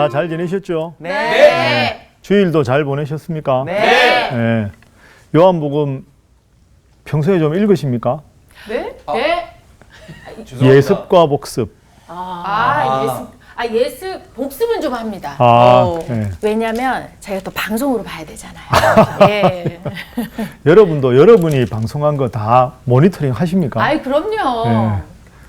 다 잘 지내셨죠? 네. 네. 주일도 잘 보내셨습니까? 네. 네. 요한복음 평소에 좀 읽으십니까? 네? 네. 죄송합니다. 예습과 복습. 예습 복습은 좀 합니다. 네. 왜냐면 제가 또 방송으로 봐야 되잖아요. 예. 여러분도 여러분이 방송한 거 다 모니터링 하십니까? 아이 그럼요. 네.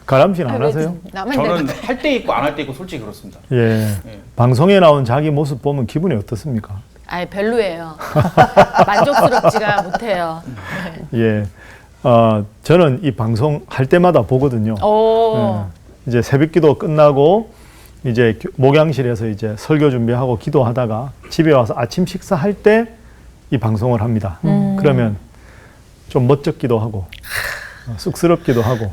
가람 씨는 안 하세요? 저는 할 때 있고 안 할 때 있고 솔직히 그렇습니다. 예. 방송에 나온 자기 모습 보면 기분이 어떻습니까? 아이 별로예요. 만족스럽지가 못해요. 예. 저는 이 방송 할 때마다 보거든요. 오. 이제 새벽기도 끝나고 이제 목양실에서 이제 설교 준비하고 기도하다가 집에 와서 아침 식사할 때 이 방송을 합니다. 그러면 좀 멋쩍기도 하고 쑥스럽기도 하고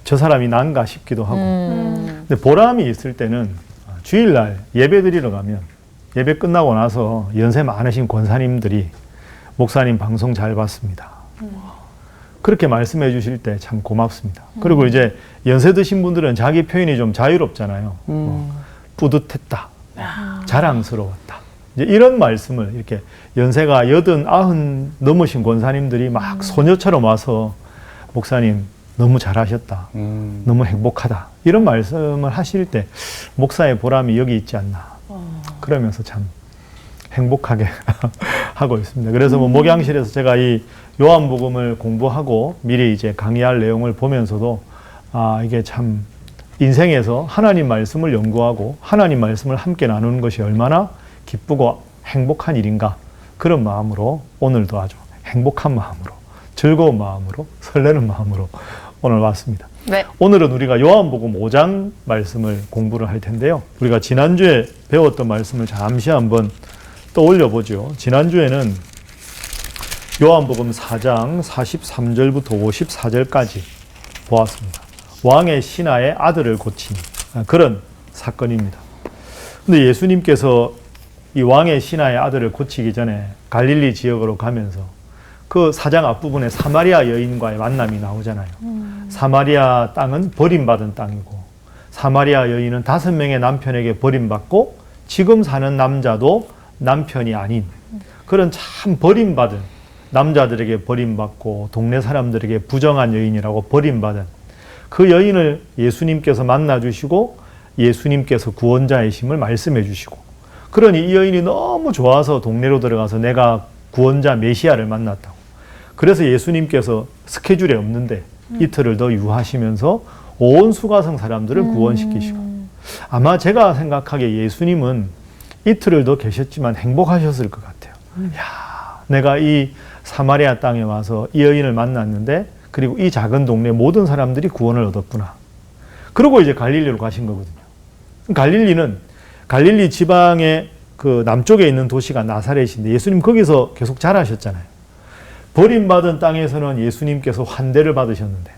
저 사람이 난가 싶기도 하고. 근데 보람이 있을 때는 주일날 예배 드리러 가면 예배 끝나고 나서 연세 많으신 권사님들이 목사님 방송 잘 봤습니다. 그렇게 말씀해 주실 때 참 고맙습니다. 그리고 이제 연세 드신 분들은 자기 표현이 좀 자유롭잖아요. 뿌듯했다. 자랑스러웠다. 이제 이런 말씀을 이렇게 연세가 80, 90 넘으신 권사님들이 막 소녀처럼 와서 목사님 너무 잘하셨다. 너무 행복하다. 이런 말씀을 하실 때 목사의 보람이 여기 있지 않나. 그러면서 참 행복하게 하고 있습니다. 그래서 뭐 목양실에서 제가 이 요한복음을 공부하고 미리 이제 강의할 내용을 보면서도 이게 참 인생에서 하나님 말씀을 연구하고 하나님 말씀을 함께 나누는 것이 얼마나 기쁘고 행복한 일인가, 그런 마음으로 오늘도 아주 행복한 마음으로, 즐거운 마음으로, 설레는 마음으로 오늘 왔습니다. 네. 오늘은 우리가 요한복음 5장 말씀을 공부를 할 텐데요. 우리가 지난주에 배웠던 말씀을 잠시 한번 떠올려 보죠. 지난주에는 요한복음 4장 43절부터 54절까지 보았습니다. 왕의 신하의 아들을 고친 그런 사건입니다. 근데 예수님께서 이 왕의 신하의 아들을 고치기 전에 갈릴리 지역으로 가면서 그 4장 앞부분에 사마리아 여인과의 만남이 나오잖아요. 사마리아 땅은 버림받은 땅이고 사마리아 여인은 5명의 남편에게 버림받고 지금 사는 남자도 남편이 아닌 그런 참 버림받은, 남자들에게 버림받고 동네 사람들에게 부정한 여인이라고 버림받은 그 여인을 예수님께서 만나주시고 예수님께서 구원자의 심을 말씀해 주시고, 그러니 이 여인이 너무 좋아서 동네로 들어가서 내가 구원자 메시아를 만났다고. 그래서 예수님께서 스케줄이 없는데 이틀을 더 유하시면서 온 수가성 사람들을 구원시키시고, 아마 제가 생각하기에 예수님은 이틀을 더 계셨지만 행복하셨을 것 같아요. 야, 내가 이 사마리아 땅에 와서 이 여인을 만났는데 그리고 이 작은 동네 모든 사람들이 구원을 얻었구나. 그리고 이제 갈릴리로 가신 거거든요. 갈릴리는 갈릴리 지방의 그 남쪽에 있는 도시가 나사렛인데 예수님 거기서 계속 자라셨잖아요. 버림받은 땅에서는 예수님께서 환대를 받으셨는데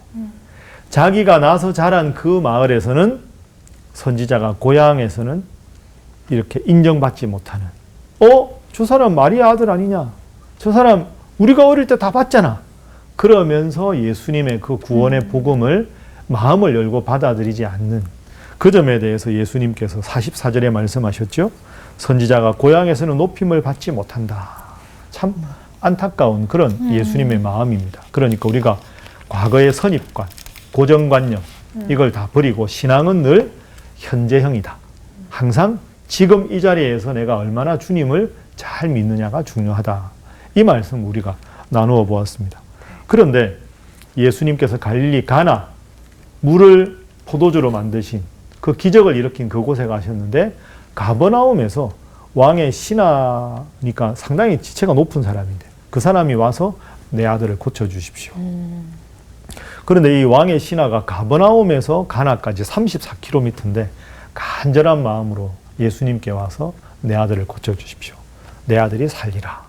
자기가 나서 자란 그 마을에서는 선지자가 고향에서는 이렇게 인정받지 못하는, 저 사람 마리아 아들 아니냐? 저 사람 우리가 어릴 때 다 봤잖아. 그러면서 예수님의 그 구원의 복음을 마음을 열고 받아들이지 않는 그 점에 대해서 예수님께서 44절에 말씀하셨죠. 선지자가 고향에서는 높임을 받지 못한다. 참 안타까운 그런 예수님의 마음입니다. 그러니까 우리가 과거의 선입관, 고정관념 이걸 다 버리고 신앙은 늘 현재형이다. 항상 지금 이 자리에서 내가 얼마나 주님을 잘 믿느냐가 중요하다. 이 말씀 우리가 나누어 보았습니다. 그런데 예수님께서 갈릴리 가나 물을 포도주로 만드신 그 기적을 일으킨 그곳에 가셨는데 가버나움에서 왕의 신하니까 상당히 지체가 높은 사람인데 그 사람이 와서 내 아들을 고쳐주십시오. 그런데 이 왕의 신하가 가버나움에서 가나까지 34km인데 간절한 마음으로 예수님께 와서 내 아들을 고쳐주십시오. 내 아들이 살리라.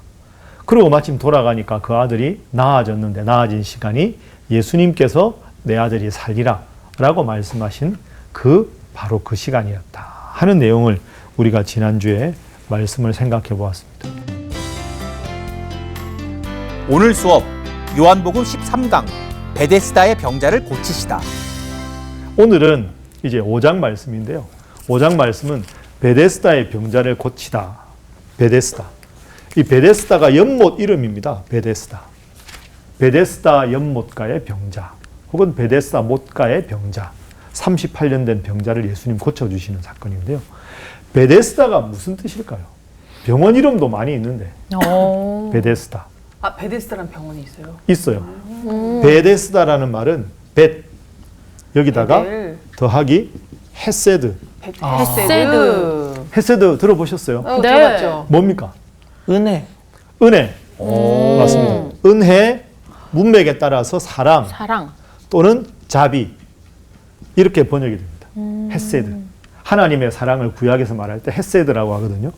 그리고 마침 돌아가니까 그 아들이 나아졌는데 나아진 시간이 예수님께서 내 아들이 살리라 라고 말씀하신 바로 그 시간이었다 하는 내용을 우리가 지난주에 말씀을 생각해 보았습니다. 오늘 수업 요한복음 13강 베데스다의 병자를 고치시다. 오늘은 이제 5장 말씀인데요. 5장 말씀은 베데스다의 병자를 고치다. 베데스다. 이 베데스다가 연못 이름입니다. 베데스다. 베데스다 연못가의 병자 혹은 베데스다 못가의 병자. 38년 된 병자를 예수님 고쳐주시는 사건인데요. 베데스다가 무슨 뜻일까요? 병원 이름도 많이 있는데 베데스다. 아, 베데스다라는 병원이 있어요? 있어요. 베데스다라는 말은 벳 여기다가 베델. 더하기 헤세드. 헤세드. 헤세드 들어보셨어요? 네. 들어봤죠. 뭡니까? 은혜. 은혜. 맞습니다. 은혜, 문맥에 따라서 사랑 사랑. 또는 자비 이렇게 번역이 됩니다. 헤세드. 하나님의 사랑을 구약에서 말할 때 헤세드라고 하거든요.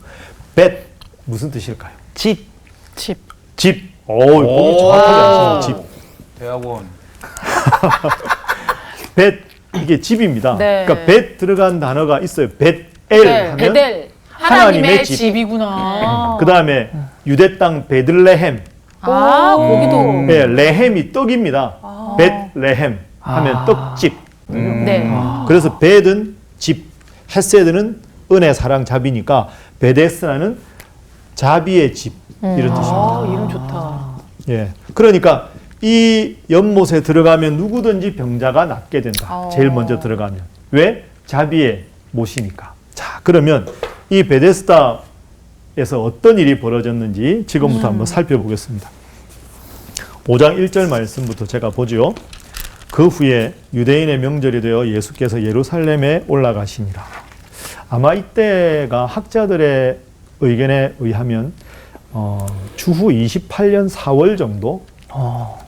벳 무슨 뜻일까요? 집. 집. 집. 오, 정확하게 아시네요. 집. 대학원. 벳 이게 집입니다. 네. 그러니까 벳 들어간 단어가 있어요. 벳엘 네, 하면 베델. 하나님의 집. 집이구나. 그 다음에 유대 땅 베들레헴. 아, 거기도. 네, 레헴이 떡입니다. 벳레헴 하면 떡집. 네. 그래서 벳은 집, 헤세드는 은혜, 사랑, 자비니까 베데스다는 자비의 집 이런 뜻입니다. 아, 이름 좋다. 예, 그러니까 이 연못에 들어가면 누구든지 병자가 낫게 된다. 제일 먼저 들어가면. 왜? 자비의 못이니까. 자, 그러면 이 베데스다에서 어떤 일이 벌어졌는지 지금부터 한번 살펴보겠습니다. 5장 1절 말씀부터 제가 보죠. 그 후에 유대인의 명절이 되어 예수께서 예루살렘에 올라가시니라. 아마 이때가 학자들의 의견에 의하면 주후 28년 4월 정도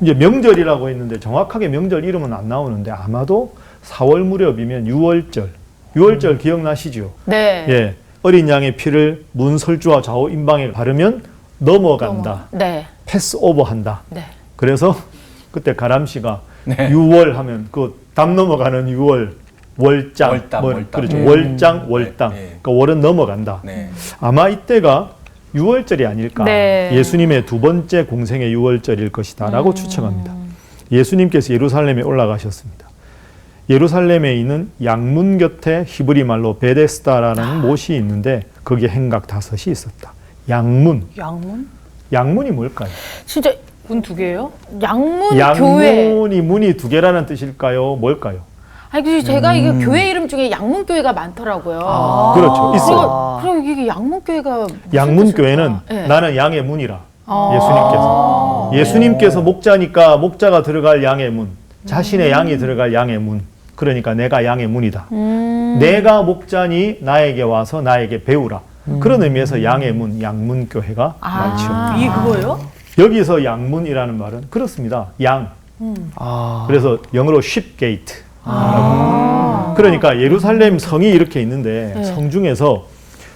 이제 명절이라고 했는데 정확하게 명절 이름은 안 나오는데 아마도 4월 무렵이면 유월절 기억나시죠? 네. 예, 어린 양의 피를 문 설주와 좌우 임방에 바르면 넘어간다. 네. 패스오버한다. 네. 그래서 그때 가람 씨가 네. 6월 하면 그 담 넘어가는 6월 월장, 월당. 그렇죠. 월장, 월당. 네. 그러니까 월은 넘어간다. 네. 아마 이때가 6월절이 아닐까. 네. 예수님의 두 번째 공생의 6월절일 것이다라고 추측합니다. 예수님께서 예루살렘에 올라가셨습니다. 예루살렘에 있는 양문 곁에 히브리 말로 베데스다라는 못이 있는데 거기에 행각 5이 있었다. 양문. 양문? 양문이 뭘까요? 진짜 문 2개예요? 양문 교회. 양문이 문이 2개라는 뜻일까요? 뭘까요? 아니, 그래서 제가 이게 교회 이름 중에 양문교회가 많더라고요. 그렇죠. 있어요. 그럼 이게 양문교회가 양문교회는 네. 나는 양의 문이라. 예수님께서 목자니까 목자가 들어갈 양의 문, 자신의 양이 들어갈 양의 문. 그러니까 내가 양의 문이다. 내가 목자니 나에게 와서 나에게 배우라. 그런 의미에서 양의 문, 양문교회가 많죠. 이게 그거예요? 여기서 양문이라는 말은 그렇습니다. 양. 그래서 영어로 sheep gate. 그러니까 예루살렘 성이 이렇게 있는데 성 중에서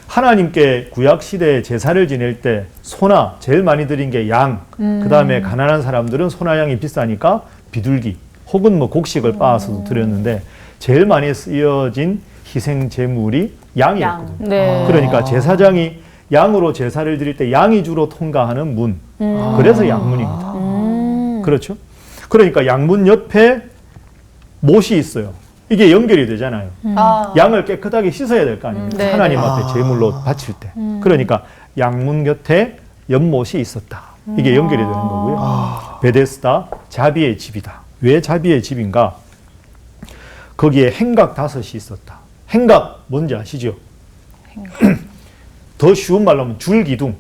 하나님께 구약 시대에 제사를 지낼 때 소나 제일 많이 드린 게 양. 그 다음에 가난한 사람들은 소나 양이 비싸니까 비둘기 혹은 뭐 곡식을 빻아서도 드렸는데 제일 많이 쓰여진 희생 제물이 양이었거든요. 네. 그러니까 제사장이 양으로 제사를 드릴 때 양이 주로 통과하는 문. 그래서 양문입니다. 그렇죠? 그러니까 양문 옆에 못이 있어요. 이게 연결이 되잖아요. 양을 깨끗하게 씻어야 될 거 아닙니까? 네. 하나님 앞에 제물로 바칠 때. 그러니까 양문 곁에 연못이 있었다. 이게 연결이 되는 거고요. 베데스다, 자비의 집이다. 왜 자비의 집인가? 거기에 행각 5이 있었다. 행각 뭔지 아시죠? 더 쉬운 말로 하면 줄기둥.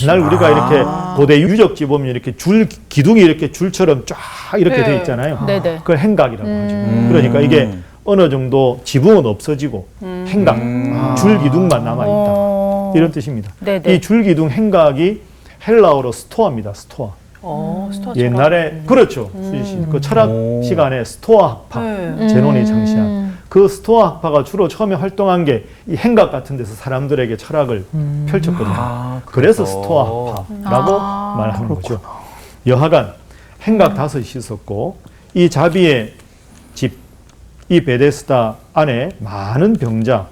옛날 우리가 이렇게 고대 유적지 보면 이렇게 줄 기둥이 이렇게 줄처럼 쫙 이렇게 네. 돼 있잖아요. 네네. 그걸 행각이라고 하죠. 그러니까 이게 어느 정도 지붕은 없어지고 행각, 줄기둥만 남아 있다. 이런 뜻입니다. 네네. 이 줄기둥 행각이 헬라어로 스토아입니다. 스토아. 스토아 옛날에 그렇죠. 수지 씨. 그 철학 시간에 스토아 학파 네. 제논이 창시한 그 스토아 학파가 주로 처음에 활동한 게 이 행각 같은 데서 사람들에게 철학을 펼쳤거든요. 그래서 스토아 학파라고 말하는 거죠. 여하간 행각 5이 있었고 이 자비의 집, 이 베데스다 안에 많은 병자,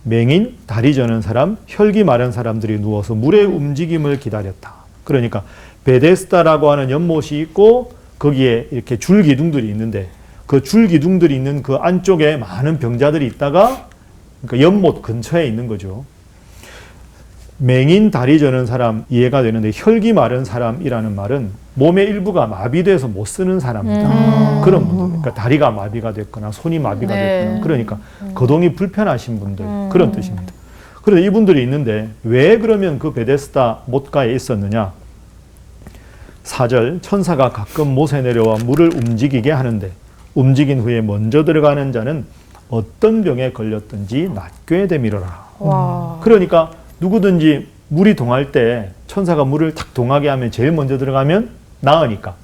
맹인, 다리 저는 사람, 혈기 마른 사람들이 누워서 물의 움직임을 기다렸다. 그러니까 베데스다라고 하는 연못이 있고 거기에 이렇게 줄기둥들이 있는데 그 줄기둥들이 있는 그 안쪽에 많은 병자들이 있다가 그러니까 연못 근처에 있는 거죠. 맹인 다리 저는 사람 이해가 되는데 혈기 마른 사람이라는 말은 몸의 일부가 마비돼서 못 쓰는 사람이다. 그런 분들. 그러니까 다리가 마비가 됐거나 손이 마비가 네. 됐거나 그러니까 거동이 불편하신 분들 그런 뜻입니다. 그런데 이분들이 있는데 왜 그러면 그 베데스다 못가에 있었느냐? 4절 천사가 가끔 못에 내려와 물을 움직이게 하는데 움직인 후에 먼저 들어가는 자는 어떤 병에 걸렸든지 낫게 되밀어라. 와. 그러니까 누구든지 물이 동할 때 천사가 물을 탁 동하게 하면 제일 먼저 들어가면 나으니까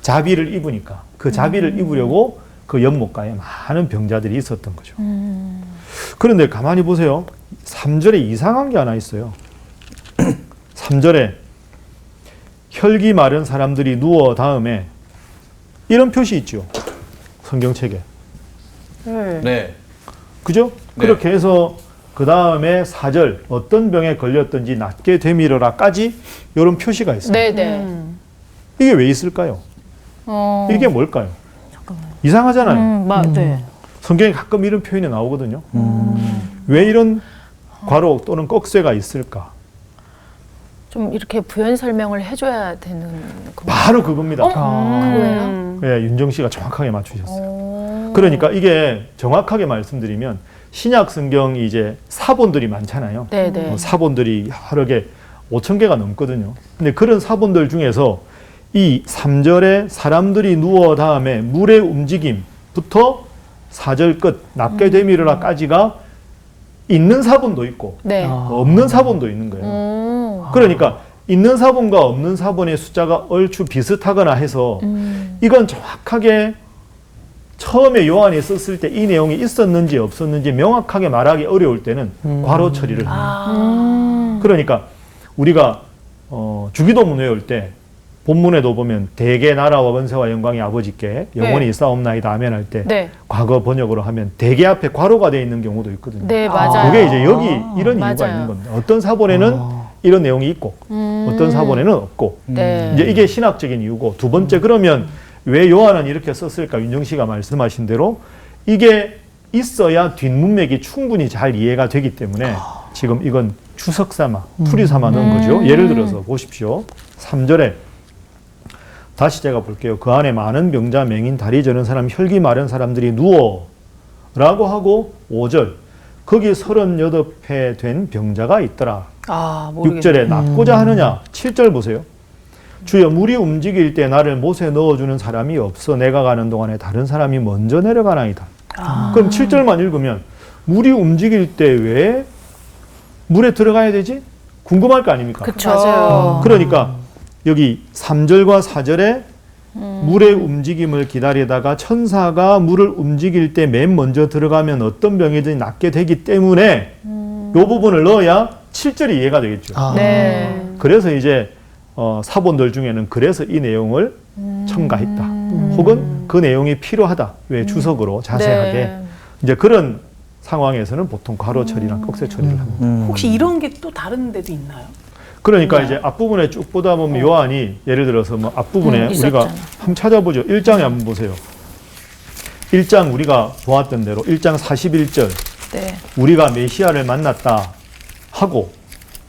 자비를 입으니까 그 자비를 입으려고 그 연못가에 많은 병자들이 있었던 거죠. 그런데 가만히 보세요. 3절에 이상한 게 하나 있어요. 3절에 혈기 마른 사람들이 누워 다음에 이런 표시 있죠. 성경책에. 네. 네. 그죠? 네. 그렇게 해서 그 다음에 4절 어떤 병에 걸렸든지 낫게 되밀어라까지 이런 표시가 있어요. 네네. 이게 왜 있을까요? 이게 뭘까요? 이상하잖아요. 네. 성경에 가끔 이런 표현이 나오거든요. 왜 이런 괄호 또는 꺽쇠가 있을까? 좀 이렇게 부연 설명을 해줘야 되는 거. 바로 그겁니다. 그거예요? 예, 윤정 씨가 정확하게 맞추셨어요. 그러니까 이게 정확하게 말씀드리면 신약 성경이 이제 사본들이 많잖아요. 네네. 사본들이 여러 개 5,000개가 넘거든요. 근데 그런 사본들 중에서 이 3절에 사람들이 누워 다음에 물의 움직임부터 4절 끝 낫게 되밀어라까지가 있는 사본도 있고 네. 없는 사본도 있는 거예요. 그러니까 있는 사본과 없는 사본의 숫자가 얼추 비슷하거나 해서 이건 정확하게 처음에 요한이 썼을 때 이 내용이 있었는지 없었는지 명확하게 말하기 어려울 때는 괄호 처리를 합니다. 그러니까 우리가 주기도문 외울 때 본문에도 보면 대개 나라와 권세와 영광이 아버지께 영원히 있사옵나이다 아멘 할 때 네. 과거 번역으로 하면 대개 앞에 괄호가 되어 있는 경우도 있거든요. 네, 맞아요. 그게 이제 여기 이런 이유가 맞아요. 있는 겁니다. 어떤 사본에는 이런 내용이 있고 어떤 사본에는 없고 네. 이제 이게 신학적인 이유고 두 번째 그러면 왜 요한은 이렇게 썼을까? 윤정 씨가 말씀하신 대로 이게 있어야 뒷문맥이 충분히 잘 이해가 되기 때문에 지금 이건 주석 삼아 풀이 삼아 넣은 거죠. 예를 들어서 보십시오. 3절에 다시 제가 볼게요. 그 안에 많은 병자, 맹인, 다리 저는 사람, 혈기 마른 사람들이 누워 라고 하고 5절 거기 38회 된 병자가 있더라. 모르겠네. 6절에 낫고자 하느냐. 7절 보세요. 주여 물이 움직일 때 나를 못에 넣어주는 사람이 없어 내가 가는 동안에 다른 사람이 먼저 내려가나이다. 그럼 7절만 읽으면 물이 움직일 때 왜 물에 들어가야 되지? 궁금할 거 아닙니까? 그쵸. 맞아요. 그러니까 여기 3절과 4절에 물의 움직임을 기다리다가 천사가 물을 움직일 때 맨 먼저 들어가면 어떤 병이든 낫게 되기 때문에 이 부분을 넣어야 7절이 이해가 되겠죠. 네. 그래서 이제 사본들 중에는 그래서 이 내용을 첨가했다. 혹은 그 내용이 필요하다. 왜 주석으로 자세하게. 네. 이제 그런 상황에서는 보통 괄호 처리랑 꺽쇠 처리를 합니다. 혹시 이런 게 또 다른 데도 있나요? 그러니까 이제 앞부분에 쭉 보다 보면 요한이 예를 들어서 뭐 앞부분에 우리가 있었잖아. 한번 찾아보죠. 1장에 한번 보세요. 1장 우리가 보았던 대로 1장 41절 네. 우리가 메시아를 만났다 하고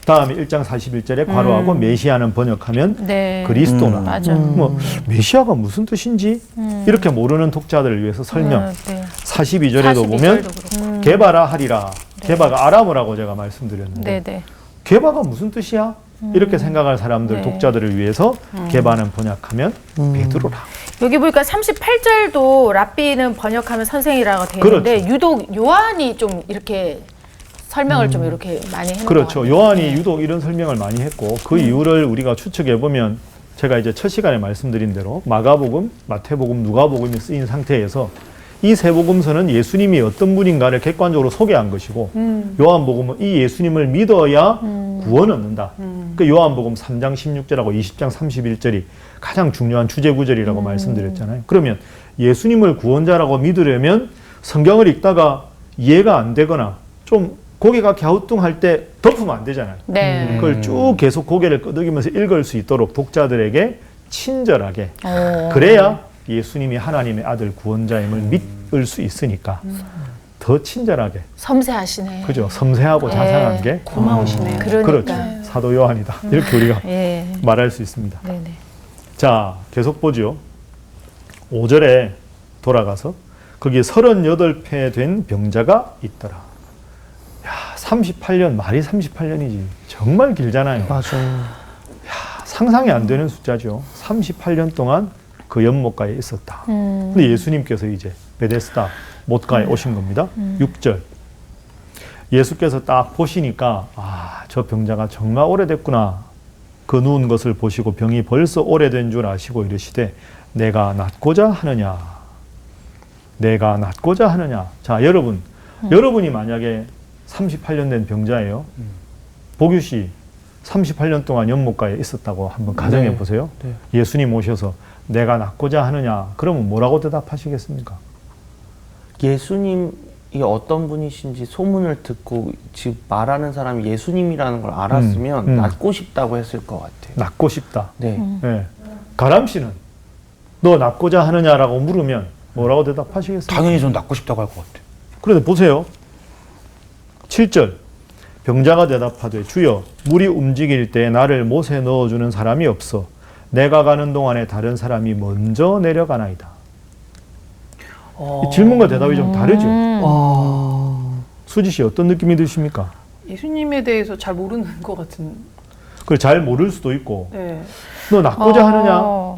다음에 1장 41절에 괄호하고 메시아는 번역하면 네. 그리스도나 맞아. 뭐 메시아가 무슨 뜻인지 이렇게 모르는 독자들을 위해서 설명. 네. 42절에도 보면 42절도 그렇고. 게바라 하리라. 게바가 아람어라고 제가 말씀드렸는데 네네. 게바가 무슨 뜻이야? 이렇게 생각할 사람들 네. 독자들을 위해서 게바는 번역하면 베드로라. 여기 보니까 38절도 랍비는 번역하면 선생이라고 되어 있는데 그렇죠. 유독 요한이 좀 이렇게 설명을 좀 이렇게 많이 해놓은 것 그렇죠. 같아요. 요한이 네. 유독 이런 설명을 많이 했고 그 이유를 우리가 추측해 보면 제가 이제 첫 시간에 말씀드린 대로 마가복음, 마태복음, 누가복음이 쓰인 상태에서 이 세 복음서는 예수님이 어떤 분인가를 객관적으로 소개한 것이고 요한복음은 이 예수님을 믿어야 구원 얻는다. 그 요한복음 3장 16절하고 20장 31절이 가장 중요한 주제 구절이라고 말씀드렸잖아요. 그러면 예수님을 구원자라고 믿으려면 성경을 읽다가 이해가 안 되거나 좀 고개가 갸우뚱할 때 덮으면 안 되잖아요. 네. 그걸 쭉 계속 고개를 끄덕이면서 읽을 수 있도록 독자들에게 친절하게 그래야 예수님이 하나님의 아들 구원자임을 믿을 수 있으니까 더 친절하게, 섬세하시네. 그죠? 섬세하고 네. 자상한 게 고마우시네요. 그러니까. 그렇죠. 사도 요한이다. 이렇게 우리가 예. 말할 수 있습니다. 네네. 자, 계속 보죠. 5절에 돌아가서 거기에 38폐 된 병자가 있더라. 야, 38년, 말이 38년이지. 정말 길잖아요. 맞아요. 상상이 안 되는 숫자죠. 38년 동안 그 연못가에 있었다. 근데 예수님께서 이제 베데스다 못가에 오신 겁니다. 6절. 예수께서 딱 보시니까 저 병자가 정말 오래됐구나. 그 누운 것을 보시고 병이 벌써 오래된 줄 아시고 이르시되 내가 낫고자 하느냐. 내가 낫고자 하느냐. 자, 여러분이 만약에 38년 된 병자예요. 보규 씨 38년 동안 연못가에 있었다고 한번 가정해 네. 보세요. 네. 예수님 오셔서 내가 낫고자 하느냐. 그러면 뭐라고 대답하시겠습니까? 예수님이 어떤 분이신지 소문을 듣고 지금 말하는 사람이 예수님이라는 걸 알았으면 낫고 싶다고 했을 것 같아요. 낫고 싶다. 네. 네. 가람 씨는 너 낫고자 하느냐라고 물으면 뭐라고 대답하시겠습니까? 당연히 전 낫고 싶다고 할 것 같아요. 그런데 보세요. 7절. 병자가 대답하되 주여 물이 움직일 때 나를 못에 넣어주는 사람이 없어 내가 가는 동안에 다른 사람이 먼저 내려가나이다. 이 질문과 대답이 좀 다르죠. 수지 씨 어떤 느낌이 드십니까? 예수님에 대해서 잘 모르는 것 같은. 그걸 잘 모를 수도 있고 네. 너 낫고자 하느냐?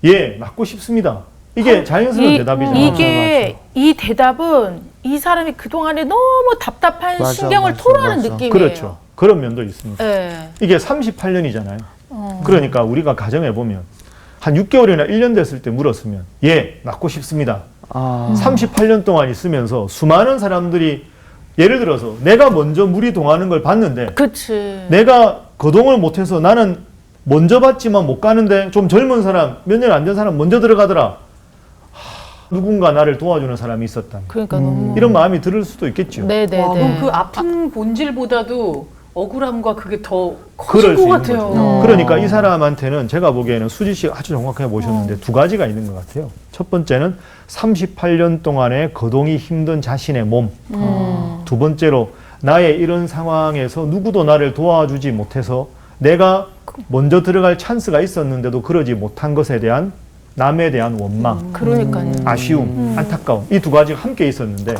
예, 낫고 싶습니다. 이게 자연스러운 대답이잖아요. 이게 이 대답은 이 사람이 그동안에 너무 답답한 맞아, 신경을 맞아, 토로하는 맞아. 느낌이에요. 그렇죠. 그런 면도 있습니다. 네. 이게 38년이잖아요. 그러니까 우리가 가정해 보면 한 6개월이나 1년 됐을 때 물었으면 예, 낫고 싶습니다. 38년 동안 있으면서 수많은 사람들이 예를 들어서 내가 먼저 물이 동하는 걸 봤는데 그치. 내가 거동을 못해서 나는 먼저 봤지만 못 가는데 좀 젊은 사람, 몇 년 안 된 사람 먼저 들어가더라. 누군가 나를 도와주는 사람이 있었다. 그러니까 너무. 이런 마음이 들을 수도 있겠죠. 네네네. 와, 그럼 그 아픈 본질보다도 억울함과 그게 더 그럴 커질 수 것 있는 같아요. 거죠. 그러니까 이 사람한테는 제가 보기에는 수지 씨가 아주 정확하게 보셨는데 두 가지가 있는 것 같아요. 첫 번째는 38년 동안의 거동이 힘든 자신의 몸. 두 번째로 나의 이런 상황에서 누구도 나를 도와주지 못해서 내가 먼저 들어갈 찬스가 있었는데도 그러지 못한 것에 대한 남에 대한 원망, 그러니까요. 아쉬움, 안타까움 이 두 가지가 함께 있었는데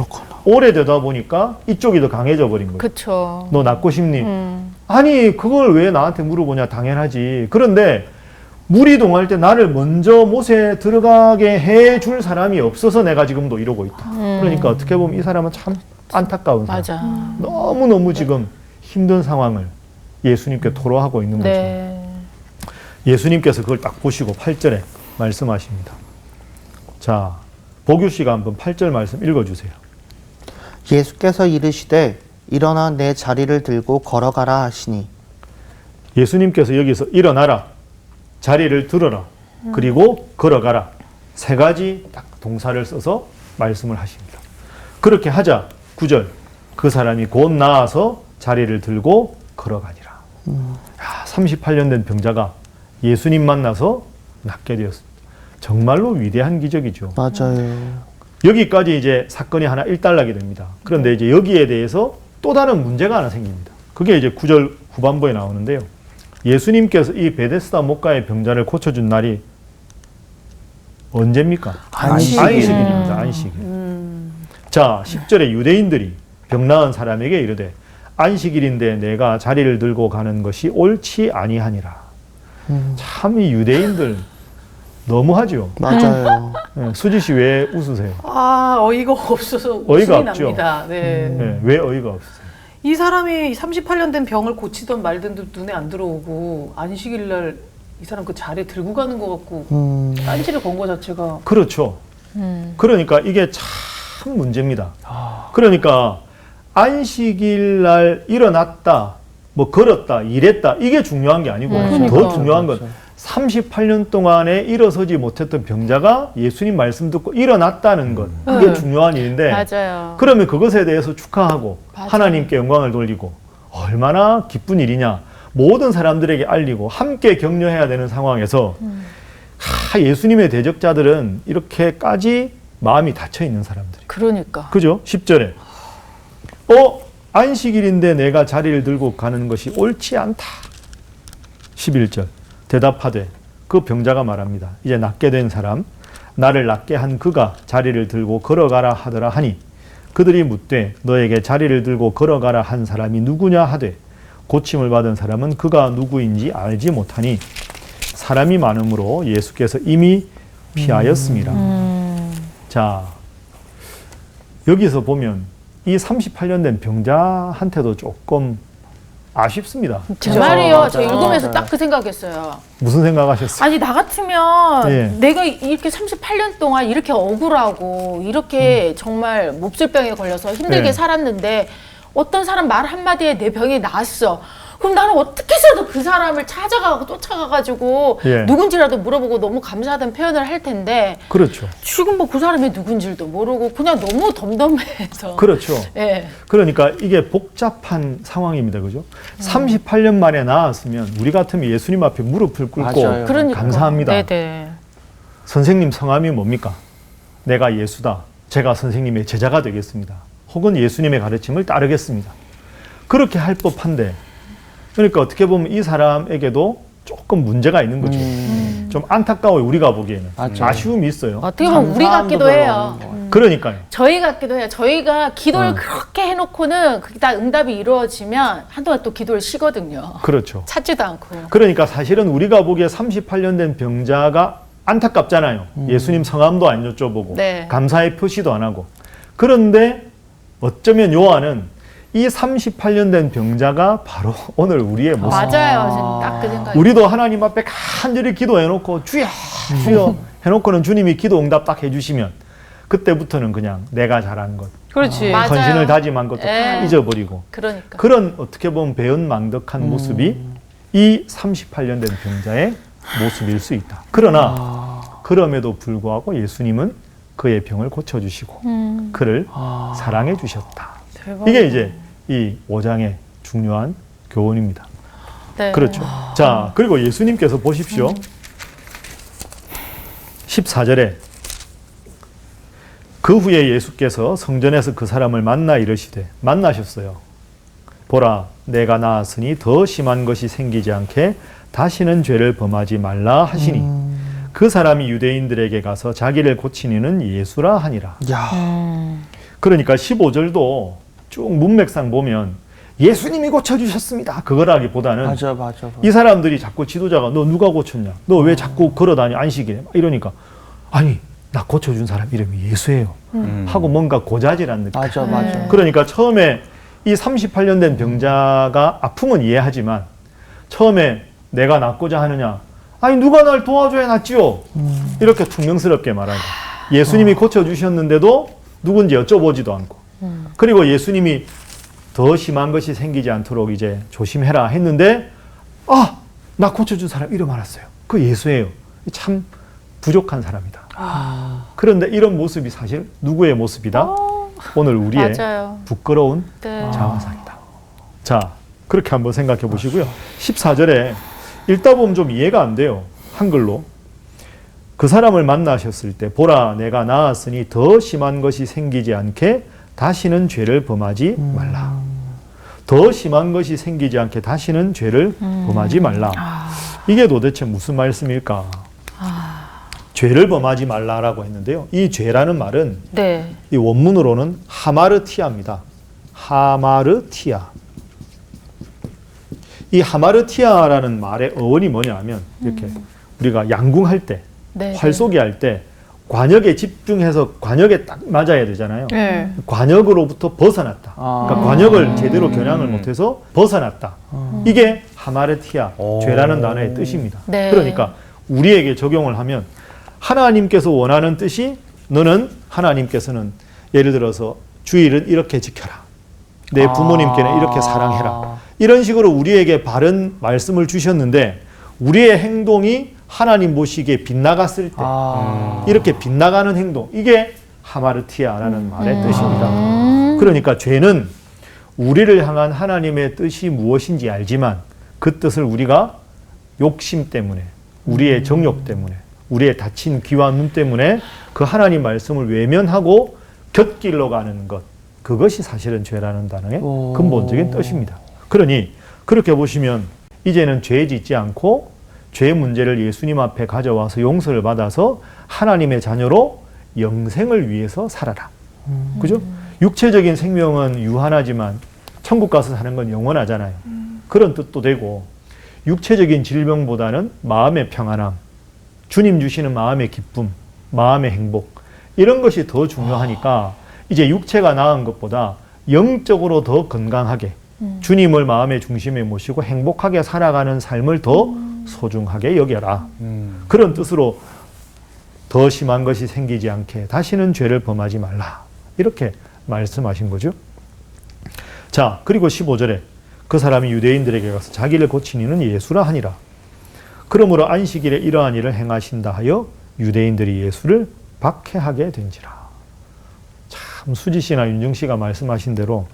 오래되다 보니까 이쪽이 더 강해져 버린 거예요. 그쵸. 너 낫고 싶니? 아니 그걸 왜 나한테 물어보냐. 당연하지. 그런데 물이 동할 때 나를 먼저 못에 들어가게 해줄 사람이 없어서 내가 지금도 이러고 있다. 그러니까 어떻게 보면 이 사람은 참 안타까운 사람. 맞아. 너무너무 지금 힘든 상황을 예수님께 토로하고 있는 거죠. 네. 예수님께서 그걸 딱 보시고 8절에 말씀하십니다. 자, 보규 씨가 한번 8절 말씀 읽어주세요. 예수께서 이르시되 일어나 내 자리를 들고 걸어가라 하시니 예수님께서 여기서 일어나라, 자리를 들어라, 그리고 걸어가라. 세 가지 딱 동사를 써서 말씀을 하십니다. 그렇게 하자 9절 그 사람이 곧 나아서 자리를 들고 걸어가니라. 38년 된 병자가 예수님 만나서 낫게 되었습니다. 정말로 위대한 기적이죠. 맞아요. 여기까지 이제 사건이 하나 일단락이 됩니다. 그런데 이제 여기에 대해서 또 다른 문제가 하나 생깁니다. 그게 이제 9절 후반부에 나오는데요. 예수님께서 이 베데스다 못가의 병자를 고쳐준 날이 언제입니까? 안식일입니다. 안식일. 자, 10절에 유대인들이 병 나은 사람에게 이르되 안식일인데 내가 자리를 들고 가는 것이 옳지 아니하니라. 참 이 유대인들 너무하죠. 맞아요. 네, 수지 씨 왜 웃으세요? 아, 어이가 없어서 어이가 웃음이 없죠. 납니다. 네. 네, 왜 어이가 없으세요? 이 사람이 38년 된 병을 고치던 말든도 눈에 안 들어오고 안식일 날 이 사람 그 자리에 들고 가는 것 같고 딴지를 건 거 자체가 그렇죠. 그러니까 이게 참 문제입니다. 그러니까 안식일 날 일어났다, 뭐 걸었다, 일했다 이게 중요한 게 아니고 더 중요한 건 38년 동안에 일어서지 못했던 병자가 예수님 말씀 듣고 일어났다는 것. 그게 중요한 일인데 맞아요. 그러면 그것에 대해서 축하하고 맞아요. 하나님께 영광을 돌리고 얼마나 기쁜 일이냐. 모든 사람들에게 알리고 함께 격려해야 되는 상황에서 예수님의 대적자들은 이렇게까지 마음이 닫혀 있는 사람들이. 그러니까. 그죠? 10절에 안식일인데 내가 자리를 들고 가는 것이 옳지 않다. 11절 대답하되 그 병자가 말합니다. 이제 낫게 된 사람 나를 낫게 한 그가 자리를 들고 걸어가라 하더라 하니 그들이 묻되 너에게 자리를 들고 걸어가라 한 사람이 누구냐 하되 고침을 받은 사람은 그가 누구인지 알지 못하니 사람이 많음으로 예수께서 이미 피하였습니다. 자, 여기서 보면 이 38년 된 병자한테도 조금 아쉽습니다. 제 말이요. 저 맞아요. 읽으면서 네. 딱 그 생각했어요. 무슨 생각하셨어요? 아니 나 같으면 예. 내가 이렇게 38년 동안 이렇게 억울하고 이렇게 정말 몹쓸병에 걸려서 힘들게 예. 살았는데 어떤 사람 말 한마디에 내 병이 나았어. 그럼 나는 어떻게 해서든 그 사람을 찾아가고 쫓아가가지고 예. 누군지라도 물어보고 너무 감사하다는 표현을 할 텐데 그렇죠. 지금 뭐 그 사람이 누군지도 모르고 그냥 너무 덤덤해서. 그렇죠. 예. 그러니까 이게 복잡한 상황입니다. 그죠? 38년 만에 나았으면 우리 같으면 예수님 앞에 무릎을 꿇고 맞아요. 그러니까. 감사합니다. 네네. 선생님 성함이 뭡니까? 내가 예수다. 제가 선생님의 제자가 되겠습니다. 혹은 예수님의 가르침을 따르겠습니다. 그렇게 할 법한데 그러니까 어떻게 보면 이 사람에게도 조금 문제가 있는 거죠. 좀 안타까워요. 우리가 보기에는. 맞아요. 아쉬움이 있어요. 어떻게 보면 우리 감사함도 같기도 별로 해요. 없는 것 같아요. 그러니까요. 저희 같기도 해요. 저희가 기도를 그렇게 해놓고는 그게 다 응답이 이루어지면 한동안 또 기도를 쉬거든요. 그렇죠. 찾지도 않고. 그러니까 사실은 우리가 보기에 38년 된 병자가 안타깝잖아요. 예수님 성함도 안 여쭤보고 네. 감사의 표시도 안 하고. 그런데 어쩌면 요한은 이 38년 된 병자가 바로 오늘 우리의 모습. 맞아요. 딱 그 생각이. 우리도 하나님 앞에 간절히 기도해놓고 주여 주여 해놓고는 주님이 기도 응답 딱 해주시면 그때부터는 그냥 내가 잘한 것, 그렇지. 맞아요. 헌신을 다짐한 것도 다 예. 잊어버리고 그러니까. 그런 어떻게 보면 배은망덕한 모습이 이 38년 된 병자의 모습일 수 있다. 그러나 그럼에도 불구하고 예수님은 그의 병을 고쳐주시고 그를 사랑해 주셨다. 대박. 이게 이제 이 5장의 중요한 교훈입니다. 네. 그렇죠. 자, 그리고 예수님께서 보십시오. 14절에 그 후에 예수께서 성전에서 그 사람을 만나 이르시되 만나셨어요. 보라, 내가 나았으니 더 심한 것이 생기지 않게 다시는 죄를 범하지 말라 하시니 그 사람이 유대인들에게 가서 자기를 고치니는 예수라 하니라. 야, 그러니까 15절도 쭉 문맥상 보면 예수님이 고쳐주셨습니다. 그거라기보다는 맞아. 이 사람들이 자꾸 지도자가 너 누가 고쳤냐? 너 왜 자꾸 걸어다니 안식일에? 막 이러니까 아니 나 고쳐준 사람 이름이 예수예요. 하고 뭔가 고자질한 느낌. 맞아. 그러니까 처음에 이 38년 된 병자가 아픔은 이해하지만 처음에 내가 낫고자 하느냐? 아니 누가 날 도와줘야 낫지요? 이렇게 퉁명스럽게 말하고 예수님이 고쳐주셨는데도 누군지 여쭤보지도 않고 그리고 예수님이 더 심한 것이 생기지 않도록 이제 조심해라 했는데 나 고쳐준 사람 이름 알았어요. 그 예수예요. 참 부족한 사람이다. 그런데 이런 모습이 사실 누구의 모습이다? 오늘 우리의 맞아요. 부끄러운 네. 자화상이다. 자, 그렇게 한번 생각해 보시고요. 14절에 읽다 보면 좀 이해가 안 돼요. 한글로. 그 사람을 만나셨을 때 보라 내가 나았으니 더 심한 것이 생기지 않게 다시는 죄를 범하지 말라. 더 심한 것이 생기지 않게 다시는 죄를 범하지 말라. 이게 도대체 무슨 말씀일까? 죄를 범하지 말라라고 했는데요. 이 죄라는 말은 네. 이 원문으로는 하마르티아입니다. 하마르티아. 이 하마르티아라는 말의 어원이 뭐냐면 이렇게 우리가 양궁할 때, 네. 활쏘기 할 때 관역에 집중해서 관역에 딱 맞아야 되잖아요. 네. 관역으로부터 벗어났다. 그러니까 관역을 제대로 겨냥을 못해서 벗어났다. 이게 하마르티아, 죄라는 단어의 뜻입니다. 네. 그러니까 우리에게 적용을 하면 하나님께서 원하는 뜻이 너는 하나님께서는 예를 들어서 주일은 이렇게 지켜라. 내 부모님께는 이렇게 사랑해라. 이런 식으로 우리에게 바른 말씀을 주셨는데 우리의 행동이 하나님 보시기에 빗나갔을 때 이렇게 빗나가는 행동 이게 하마르티아라는 말의 뜻입니다. 그러니까 죄는 우리를 향한 하나님의 뜻이 무엇인지 알지만 그 뜻을 우리가 욕심 때문에 우리의 정욕 때문에 우리의 닫힌 귀와 눈 때문에 그 하나님 말씀을 외면하고 곁길로 가는 것, 그것이 사실은 죄라는 단어의 오. 근본적인 뜻입니다. 그러니 그렇게 보시면 이제는 죄 짓지 않고 죄의 문제를 예수님 앞에 가져와서 용서를 받아서 하나님의 자녀로 영생을 위해서 살아라. 그죠? 육체적인 생명은 유한하지만 천국 가서 사는 건 영원하잖아요. 그런 뜻도 되고, 육체적인 질병보다는 마음의 평안함, 주님 주시는 마음의 기쁨, 마음의 행복, 이런 것이 더 중요하니까 이제 육체가 나은 것보다 영적으로 더 건강하게 주님을 마음의 중심에 모시고 행복하게 살아가는 삶을 더 소중하게 여겨라. 그런 뜻으로 더 심한 것이 생기지 않게 다시는 죄를 범하지 말라. 이렇게 말씀하신 거죠. 자, 그리고 15절에 그 사람이 유대인들에게 가서 자기를 고친 이는 예수라 하니라. 그러므로 안식일에 이러한 일을 행하신다 하여 유대인들이 예수를 박해하게 된지라. 참 수지 씨나 윤정 씨가 말씀하신 대로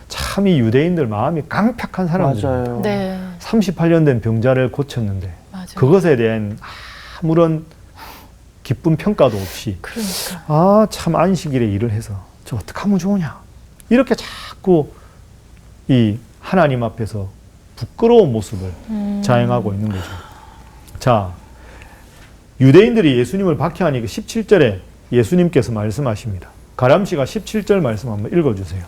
참 이 유대인들 마음이 깡패한 사람들. 맞아요. 네. 38년 된 병자를 고쳤는데 맞아요. 그것에 대한 아무런 기쁜 평가도 없이 그러니까. 참 안식일에 일을 해서 저 어떻게 하면 좋으냐, 이렇게 자꾸 이 하나님 앞에서 부끄러운 모습을 자행하고 있는 거죠. 자, 유대인들이 예수님을 박해하니까 17절에 예수님께서 말씀하십니다. 가람 씨가 17절 말씀 한번 읽어주세요.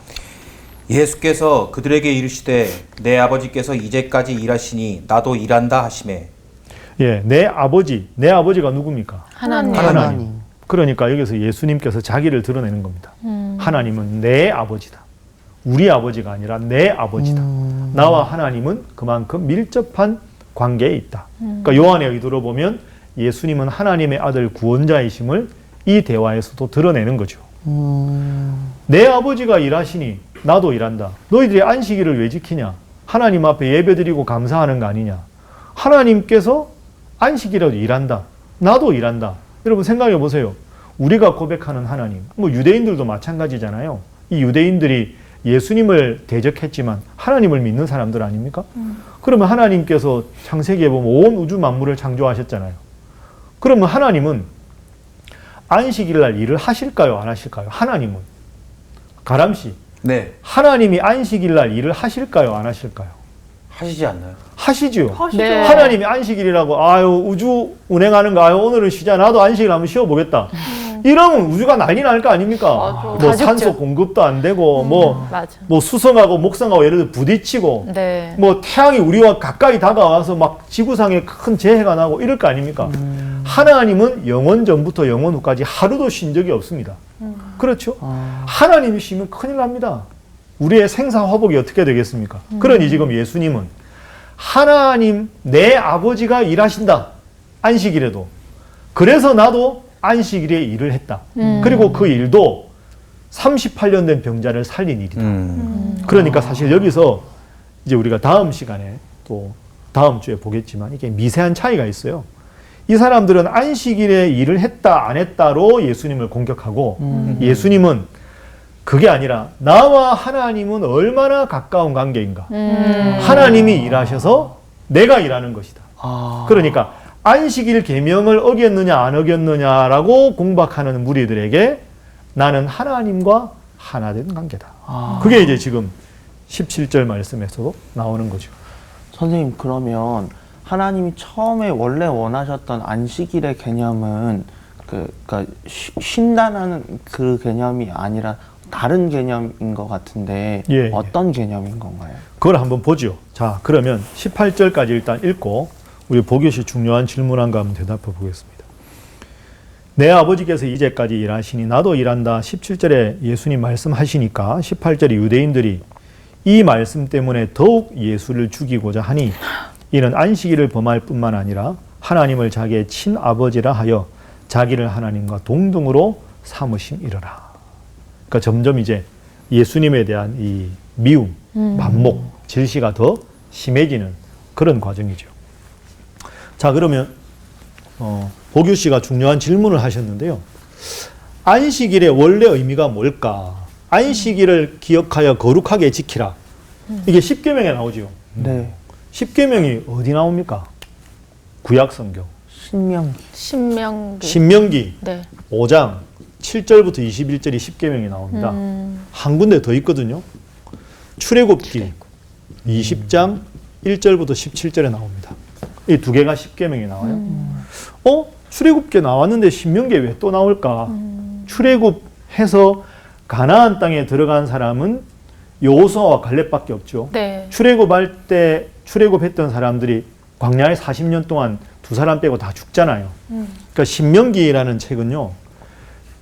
예수께서 그들에게 이르시되 내 아버지께서 이제까지 일하시니 나도 일한다 하시매. 예, 내 아버지가 누굽니까? 하나님. 하나님. 그러니까 여기서 예수님께서 자기를 드러내는 겁니다. 하나님은 내 아버지다. 우리 아버지가 아니라 내 아버지다. 나와 하나님은 그만큼 밀접한 관계에 있다. 그러니까 요한의 의도로 보면 예수님은 하나님의 아들 구원자이심을 이 대화에서도 드러내는 거죠. 내 아버지가 일하시니 나도 일한다. 너희들이 안식일을 왜 지키냐? 하나님 앞에 예배드리고 감사하는 거 아니냐? 하나님께서 안식이라도 일한다. 나도 일한다. 여러분 생각해 보세요. 우리가 고백하는 하나님, 뭐 유대인들도 마찬가지잖아요. 이 유대인들이 예수님을 대적했지만 하나님을 믿는 사람들 아닙니까? 그러면 하나님께서 창세기에 보면 온 우주 만물을 창조하셨잖아요. 그러면 하나님은 안식일 날 일을 하실까요? 안 하실까요? 하나님은. 가람 씨, 네. 하나님이 안식일 날 일을 하실까요? 안 하실까요? 하시지 않나요? 하시죠. 하시죠. 네. 하나님이 안식일이라고 우주 운행하는 거 오늘은 쉬자, 나도 안식일 한번 쉬어보겠다. 이러면 우주가 난리 날 거 아닙니까? 맞아. 뭐 다 산소 죽죠. 공급도 안 되고 맞아. 뭐 수성하고 목성하고 예를 들어 부딪히고 네. 뭐 태양이 우리와 가까이 다가와서 막 지구상에 큰 재해가 나고 이럴 거 아닙니까? 하나님은 영원 전부터 영원 후까지 하루도 쉰 적이 없습니다. 그렇죠? 하나님이 쉬면 큰일 납니다. 우리의 생사화복이 어떻게 되겠습니까? 그러니 지금 예수님은 하나님 내 아버지가 일하신다. 안식일에도. 그래서 나도 안식일에 일을 했다. 그리고 그 일도 38년 된 병자를 살린 일이다. 그러니까 사실 여기서 이제 우리가 다음 시간에 또 다음 주에 보겠지만 이게 미세한 차이가 있어요. 이 사람들은 안식일에 일을 했다 안 했다로 예수님을 공격하고 예수님은 그게 아니라 나와 하나님은 얼마나 가까운 관계인가. 하나님이 일하셔서 내가 일하는 것이다. 그러니까 안식일 계명을 어겼느냐 안 어겼느냐라고 공박하는 무리들에게 나는 하나님과 하나 된 관계다. 그게 이제 지금 17절 말씀에서도 나오는 거죠. 선생님, 그러면 하나님이 처음에 원래 원하셨던 안식일의 개념은 그러니까 쉰다는 그 개념이 아니라 다른 개념인 것 같은데 예, 예. 어떤 개념인 건가요? 그걸 한번 보죠. 자, 그러면 18절까지 일단 읽고 우리 보교시 중요한 질문 한 거 한번 대답해 보겠습니다. 내 아버지께서 이제까지 일하시니 나도 일한다. 17절에 예수님 말씀하시니까 18절에 유대인들이 이 말씀 때문에 더욱 예수를 죽이고자 하니 이는 안식일을 범할 뿐만 아니라 하나님을 자기의 친아버지라 하여 자기를 하나님과 동등으로 삼으심이러라. 그러니까 점점 이제 예수님에 대한 이 미움, 반목, 질시가 더 심해지는 그런 과정이죠. 자, 그러면 보규 씨가 중요한 질문을 하셨는데요. 안식일의 원래 의미가 뭘까? 안식일을 기억하여 거룩하게 지키라. 이게 십계명에 나오죠. 네. 십계명이 어디 나옵니까? 구약 성경. 신명기. 신명기 네. 5장 7절부터 21절이 십계명이 나옵니다. 한 군데 더 있거든요. 출애굽기 20장 1절부터 17절에 나옵니다. 이 두 개가 십계명이 나와요. 출애굽기에 나왔는데 신명기에 왜 또 나올까? 출애굽해서 가나안 땅에 들어간 사람은 여호수아와 갈렙밖에 없죠. 네. 출애굽할 때 출애굽했던 사람들이 광야에 40년 동안 두 사람 빼고 다 죽잖아요. 그러니까 신명기라는 책은요.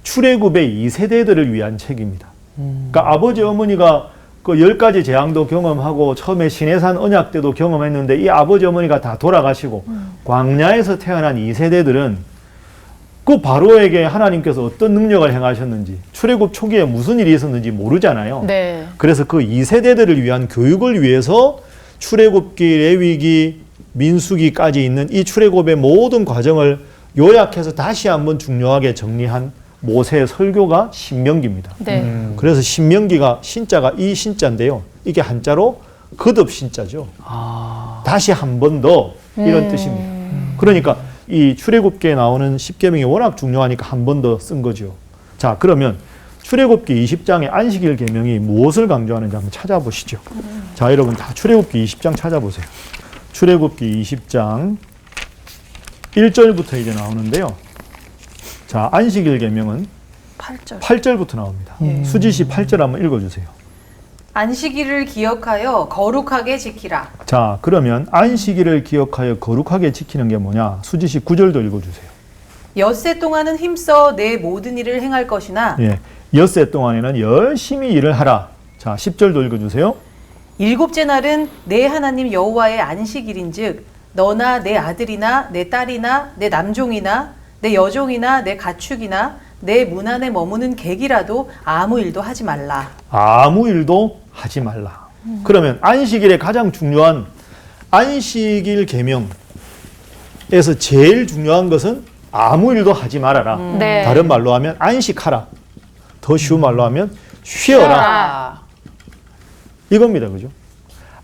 출애굽의 2세대들을 위한 책입니다. 그러니까 아버지 어머니가 그 10가지 재앙도 경험하고 처음에 시내산 언약 때도 경험했는데 이 아버지 어머니가 다 돌아가시고 광야에서 태어난 2세대들은 그 바로에게 하나님께서 어떤 능력을 행하셨는지 출애굽 초기에 무슨 일이 있었는지 모르잖아요. 네. 그래서 그 2세대들을 위한 교육을 위해서 출애굽기, 레위기, 민수기까지 있는 이 출애굽의 모든 과정을 요약해서 다시 한번 중요하게 정리한 모세의 설교가 신명기입니다. 네. 그래서 신명기가 신자가 이 신자인데요. 이게 한자로 거듭 신자죠. 다시 한 번 더 이런 뜻입니다. 그러니까 이 출애굽기에 나오는 십계명이 워낙 중요하니까 한 번 더 쓴 거죠. 자, 그러면 출애굽기 20장의 안식일 계명이 무엇을 강조하는지 한번 찾아보시죠. 자, 여러분 다 출애굽기 20장 찾아보세요. 출애굽기 20장 1절부터 이제 나오는데요. 자, 안식일 계명은 8절. 8절부터 나옵니다. 수지시 8절 한번 읽어주세요. 안식일을 기억하여 거룩하게 지키라. 자, 그러면 안식일을 기억하여 거룩하게 지키는 게 뭐냐? 수지시 9절도 읽어주세요. 엿새 동안은 힘써 내 모든 일을 행할 것이나 예, 엿새 동안에는 열심히 일을 하라. 자, 10절도 읽어주세요. 일곱째 날은 내 하나님 여호와의 안식일인즉 너나 내 아들이나 내 딸이나 내 남종이나 내 여종이나 내 가축이나 내 문 안에 머무는 객이라도 아무 일도 하지 말라. 아무 일도 하지 말라. 그러면 안식일의 가장 중요한 안식일 계명에서 제일 중요한 것은 아무 일도 하지 말아라. 네. 다른 말로 하면 안식하라. 더 쉬운 말로 하면 쉬어라. 이겁니다. 그죠?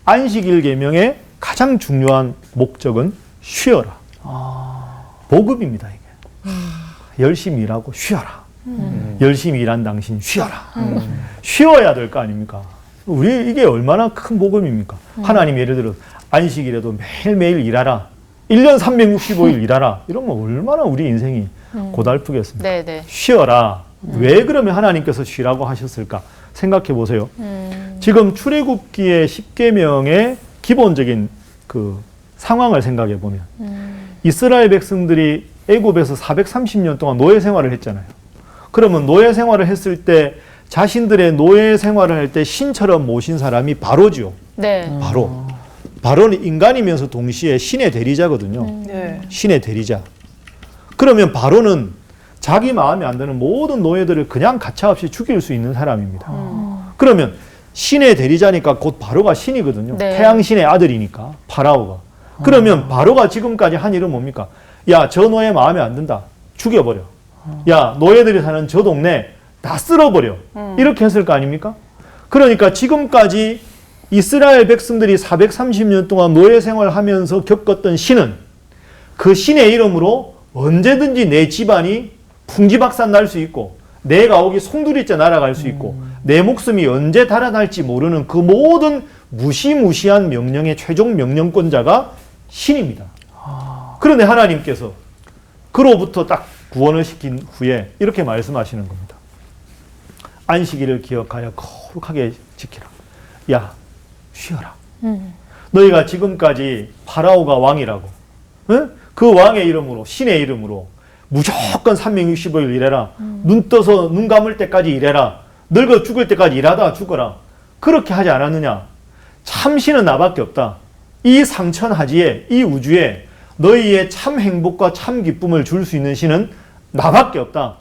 안식일 계명의 가장 중요한 목적은 쉬어라. 복음입니다. 이게. 열심히 일하고 쉬어라. 열심히 일한 당신 쉬어라. 쉬어야 될 거 아닙니까? 우리 이게 얼마나 큰 복음입니까? 하나님 예를 들어 안식일에도 매일매일 일하라. 1년 365일 일하라. 이러면 얼마나 우리 인생이 고달프겠습니까? 네, 네. 쉬어라. 왜 그러면 하나님께서 쉬라고 하셨을까? 생각해 보세요. 지금 출애굽기의 십계명의 기본적인 그 상황을 생각해 보면 이스라엘 백성들이 애굽에서 430년 동안 노예 생활을 했잖아요. 그러면 노예 생활을 했을 때 자신들의 노예 생활을 할 때 신처럼 모신 사람이 바로죠. 네. 바로. 바로는 인간이면서 동시에 신의 대리자거든요. 네. 신의 대리자. 그러면 바로는 자기 마음에 안 드는 모든 노예들을 그냥 가차없이 죽일 수 있는 사람입니다. 그러면 신의 대리자니까 곧 바로가 신이거든요. 네. 태양신의 아들이니까 파라오가. 그러면 바로가 지금까지 한 일은 뭡니까? 야, 저 노예 마음에 안 든다. 죽여버려. 야, 노예들이 사는 저 동네 다 쓸어버려. 이렇게 했을 거 아닙니까? 그러니까 지금까지 이스라엘 백성들이 430년 동안 노예 생활하면서 겪었던 신은 그 신의 이름으로 언제든지 내 집안이 풍지박산 날 수 있고 내 가옥이 송두리째 날아갈 수 있고 내 목숨이 언제 달아날지 모르는 그 모든 무시무시한 명령의 최종 명령권자가 신입니다. 그런데 하나님께서 그로부터 딱 구원을 시킨 후에 이렇게 말씀하시는 겁니다. 안식일을 기억하여 거룩하게 지키라. 야, 쉬어라. 너희가 지금까지 파라오가 왕이라고, 응? 그 왕의 이름으로, 신의 이름으로 무조건 365일 일해라. 눈 떠서 눈 감을 때까지 일해라. 늙어 죽을 때까지 일하다 죽어라. 그렇게 하지 않았느냐? 참신은 나밖에 없다. 이 상천하지에, 이 우주에 너희의 참 행복과 참 기쁨을 줄 수 있는 신은 나밖에 없다.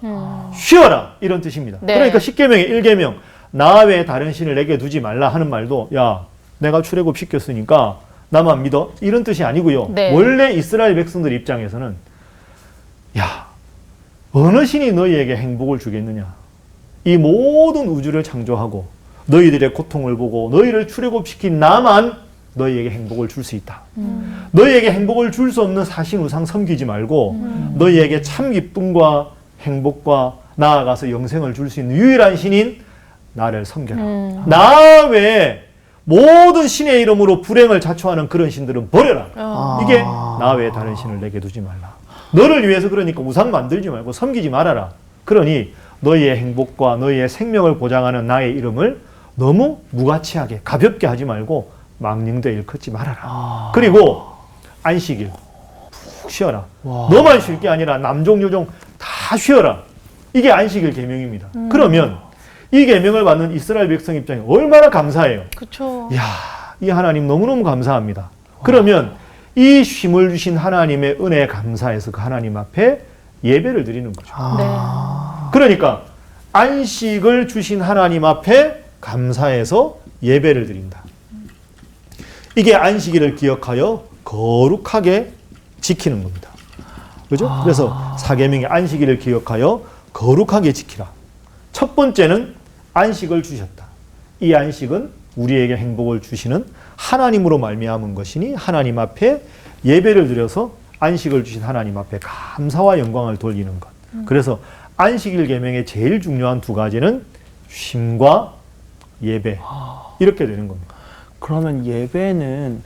쉬어라. 이런 뜻입니다. 네. 그러니까 십계명의 1계명 나 외에 다른 신을 내게 두지 말라 하는 말도 야, 내가 출애굽 시켰으니까 나만 믿어. 이런 뜻이 아니고요. 네. 원래 이스라엘 백성들 입장에서는 야, 어느 신이 너희에게 행복을 주겠느냐. 이 모든 우주를 창조하고 너희들의 고통을 보고 너희를 출애굽시킨 나만 너희에게 행복을 줄 수 있다. 너희에게 행복을 줄 수 없는 사신 우상 섬기지 말고 너희에게 참 기쁨과 행복과 나아가서 영생을 줄 수 있는 유일한 신인 나를 섬겨라. 나 외에 모든 신의 이름으로 불행을 자초하는 그런 신들은 버려라. 이게 나 외에 다른 신을 내게 두지 말라. 너를 위해서 그러니까 우상 만들지 말고 섬기지 말아라. 그러니 너희의 행복과 너희의 생명을 보장하는 나의 이름을 너무 무가치하게 가볍게 하지 말고 망령되이 일컫지 말아라. 그리고 안식일 푹 쉬어라. 너만 쉴 게 아니라 남종 여종 다 쉬어라. 이게 안식일 계명입니다. 그러면 이 계명을 받는 이스라엘 백성 입장에 얼마나 감사해요. 그렇죠. 이야, 이 하나님 너무너무 감사합니다. 그러면 이 쉼을 주신 하나님의 은혜에 감사해서 그 하나님 앞에 예배를 드리는 거죠. 네. 그러니까 안식을 주신 하나님 앞에 감사해서 예배를 드린다. 이게 안식일을 기억하여 거룩하게 지키는 겁니다. 그죠? 그래서 사계명의 안식일을 기억하여 거룩하게 지키라. 첫 번째는 안식을 주셨다. 이 안식은 우리에게 행복을 주시는 하나님으로 말미암은 것이니 하나님 앞에 예배를 드려서 안식을 주신 하나님 앞에 감사와 영광을 돌리는 것. 그래서 안식일 계명의 제일 중요한 두 가지는 쉼과 예배. 이렇게 되는 겁니다. 그러면 예배는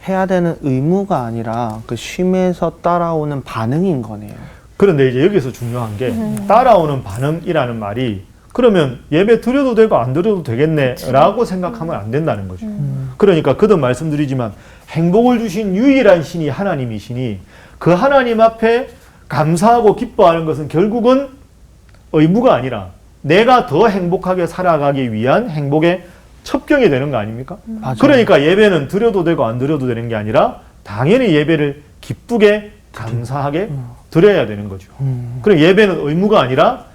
해야 되는 의무가 아니라 그 쉼에서 따라오는 반응인 거네요. 그런데 이제 여기서 중요한 게 따라오는 반응이라는 말이 그러면 예배 드려도 되고 안 드려도 되겠네라고 생각하면 안 된다는 거죠. 그러니까 거듭 말씀드리지만 행복을 주신 유일한 신이 하나님이시니 그 하나님 앞에 감사하고 기뻐하는 것은 결국은 의무가 아니라 내가 더 행복하게 살아가기 위한 행복의 첩경이 되는 거 아닙니까? 맞아요. 그러니까 예배는 드려도 되고 안 드려도 되는 게 아니라 당연히 예배를 기쁘게 감사하게 드려야 되는 거죠. 그럼 예배는 의무가 아니라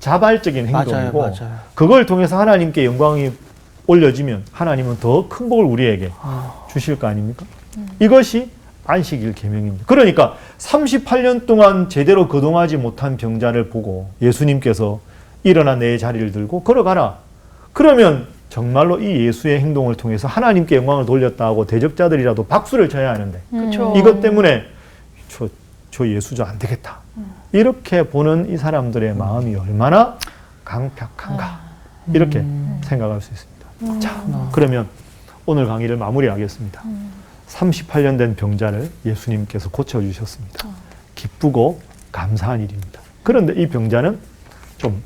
자발적인 행동이고 맞아요. 그걸 통해서 하나님께 영광이 올려지면 하나님은 더 큰 복을 우리에게 주실 거 아닙니까? 이것이 안식일 계명입니다. 그러니까 38년 동안 제대로 거동하지 못한 병자를 보고 예수님께서 일어나 내 자리를 들고 걸어가라. 그러면 정말로 이 예수의 행동을 통해서 하나님께 영광을 돌렸다 하고 대적자들이라도 박수를 쳐야 하는데 그렇죠. 이것 때문에 저 예수 저 안 되겠다. 이렇게 보는 이 사람들의 마음이 얼마나 강팍한가. 이렇게 생각할 수 있습니다. 자, 그러면 오늘 강의를 마무리하겠습니다. 38년 된 병자를 예수님께서 고쳐주셨습니다. 기쁘고 감사한 일입니다. 그런데 이 병자는 좀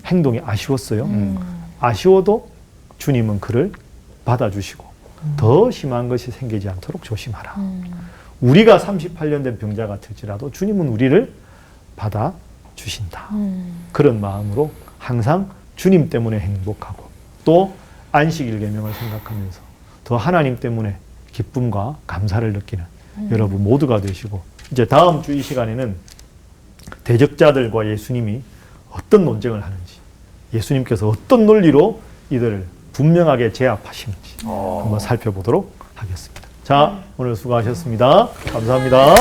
행동이 아쉬웠어요. 아쉬워도 주님은 그를 받아주시고 더 심한 것이 생기지 않도록 조심하라. 우리가 38년 된 병자 같을지라도 주님은 우리를 받아주신다. 그런 마음으로 항상 주님 때문에 행복하고 또 안식일 계명을 생각하면서 더 하나님 때문에 기쁨과 감사를 느끼는 여러분 모두가 되시고 이제 다음 주 이 시간에는 대적자들과 예수님이 어떤 논쟁을 하는지 예수님께서 어떤 논리로 이들을 분명하게 제압하시는지 한번 살펴보도록 하겠습니다. 자, 오늘 수고하셨습니다. 감사합니다.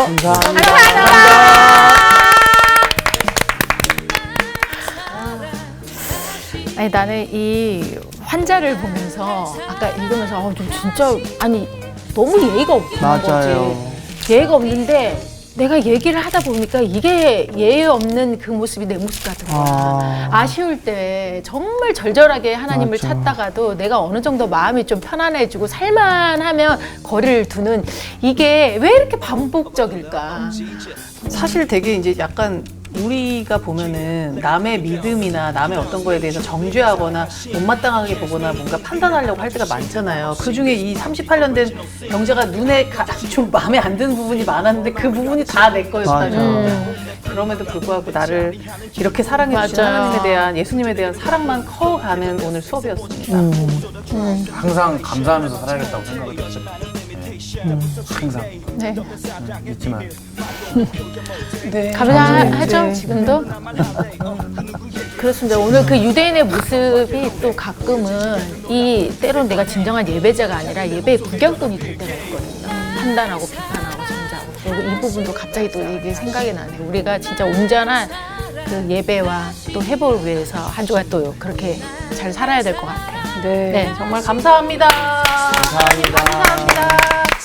아니 나는 이 환자를 보면서 아까 읽으면서 좀 진짜 아니 너무 예의가 없는 맞아요. 거지. 예의가 없는데 내가 얘기를 하다 보니까 이게 예의 없는 그 모습이 내 모습 같은 거야. 아쉬울 때 정말 절절하게 하나님을 맞아. 찾다가도 내가 어느 정도 마음이 좀 편안해지고 살만하면 거리를 두는 이게 왜 이렇게 반복적일까? 사실 되게 이제 약간 우리가 보면은 남의 믿음이나 남의 어떤 거에 대해서 정죄하거나 못마땅하게 보거나 뭔가 판단하려고 할 때가 많잖아요. 그 중에 이 38년 된 병자가 눈에 좀 마음에 안 드는 부분이 많았는데 그 부분이 다 내 거였다면 그럼에도 불구하고 나를 이렇게 사랑해 주신 맞아요. 하나님에 대한 예수님에 대한 사랑만 커가는 오늘 수업이었습니다. 항상 감사하면서 살아야겠다고 생각을 했죠. 항상 네. 있지만 네. 감사하죠, 네. 지금도? 그렇습니다. 오늘 그 유대인의 모습이 또 가끔은 이 때론 내가 진정한 예배자가 아니라 예배의 구경꾼이 될 때가 있거든요. 판단하고 비판하고 정죄하고. 그리고 이 부분도 갑자기 또 이게 생각이 나네요. 우리가 진짜 온전한 그 예배와 또 회복을 위해서 한 주간 또 그렇게 잘 살아야 될 것 같아요. 네. 네. 정말 감사합니다. 감사합니다. 감사합니다.